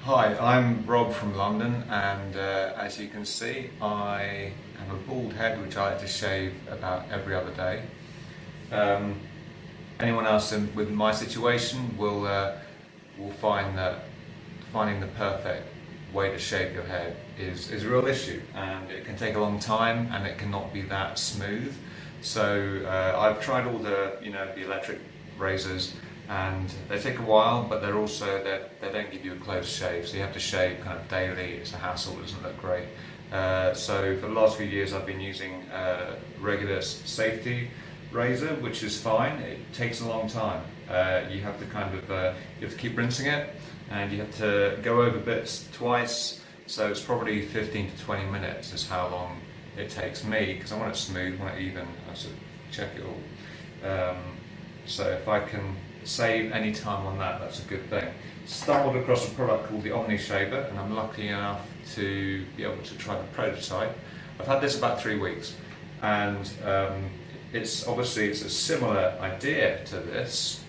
Hi, I'm Rob from London, and as you can see, I have a bald head which I like to shave about every other day. Anyone else with my situation will find that finding the perfect way to shave your head is a real issue, and it can take a long time, and it cannot be that smooth. So I've tried all the electric razors, and they take a while, but they don't give you a close shave, so you have to shave kind of daily. It's a hassle, it doesn't look great. So for the last few years I've been using a regular safety razor, which is fine. It takes a long time. You have to keep rinsing it, and you have to go over bits twice, so it's probably 15 to 20 minutes is how long it takes me, because I want it smooth, I want it even, I have to check it all. So if I can save any time on that, that's a good thing. Stumbled across a product called the OmniShaver, and I'm lucky enough to be able to try the prototype. I've had this about 3 weeks, and it's a similar idea to this,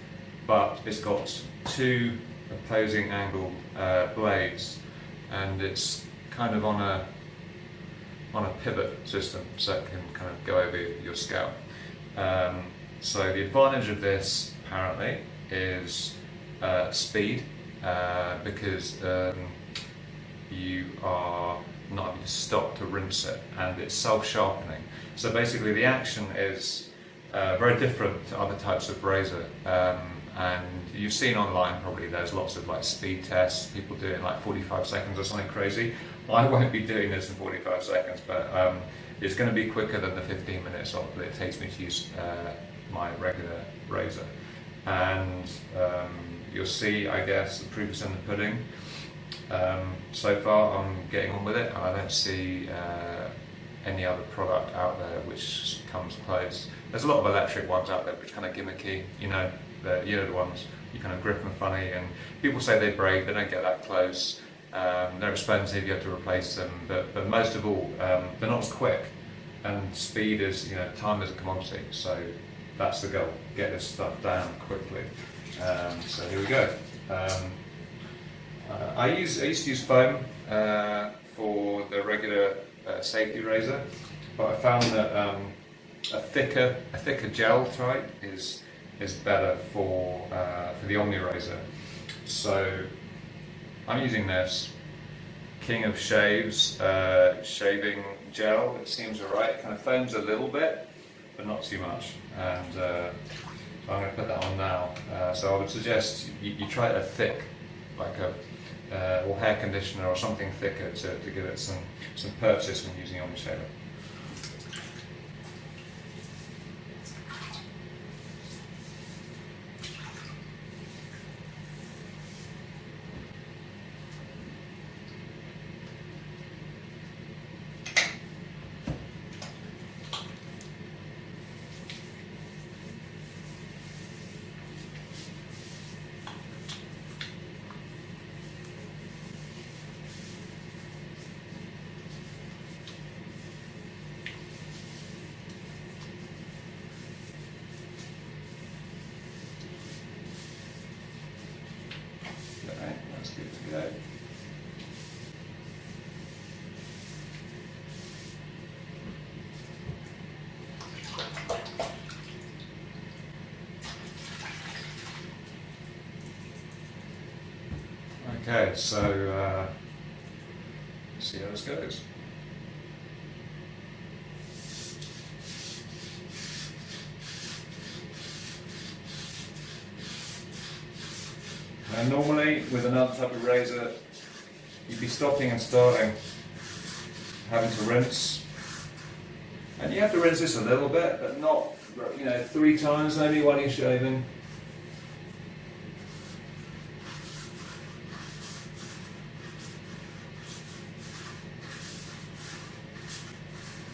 but it's got two opposing angle blades, and it's kind of on a pivot system, so it can kind of go over your scalp. So the advantage of this apparently is speed, because you are not having to stop to rinse it, and it's self-sharpening. So basically the action is very different to other types of razor, and you've seen online probably there's lots of like speed tests, people do it in like 45 seconds or something crazy. I won't be doing this in 45 seconds, but it's going to be quicker than the 15 minutes that it takes me to use my regular razor. And you'll see, I guess, the proof is in the pudding. So far I'm getting on with it, and I don't see any other product out there which comes close. There's a lot of electric ones out there which are kind of gimmicky, the ones you kind of grip them funny, and people say they break, they don't get that close. They're expensive, you have to replace them, but most of all, they're not as quick, and speed is, time is a commodity, so that's the goal, get this stuff down quickly. So here we go. I used to use foam for the regular safety razor, but I found that a thicker gel type is better for the Omni razor. So I'm using this King of Shaves shaving gel. It seems alright. It kind of foams a little bit, but not too much. And I'm going to put that on now. So I would suggest you try a thick, like or hair conditioner or something thicker to give it some purchase when using OmniShaver. Right, that's good to go. Okay, so see how this goes. And normally with another type of razor, you'd be stopping and starting, having to rinse. And you have to rinse this a little bit, but not, 3 times maybe while you're shaving.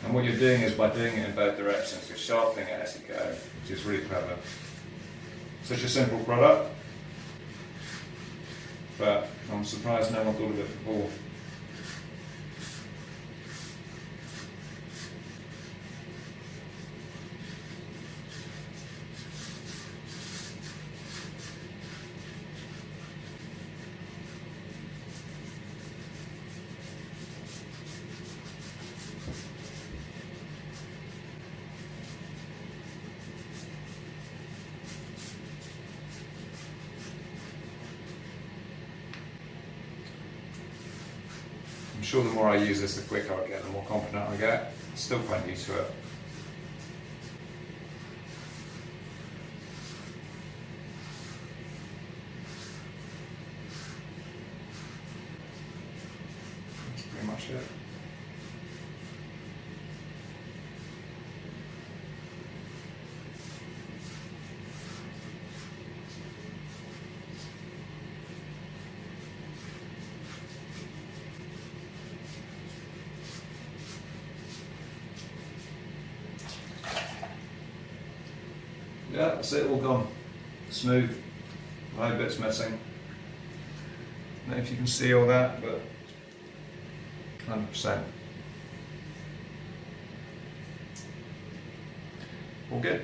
And what you're doing is, by doing it in both directions, you're sharpening it as you go, which is really clever. Such a simple product, but I'm surprised no one thought of it before. sure the more I use this, the quicker I get, the more confident I get. Still quite new to it. That's pretty much it. Yeah, that's it, all gone. Smooth, no bits missing. I don't know if you can see all that, but 100%. All good.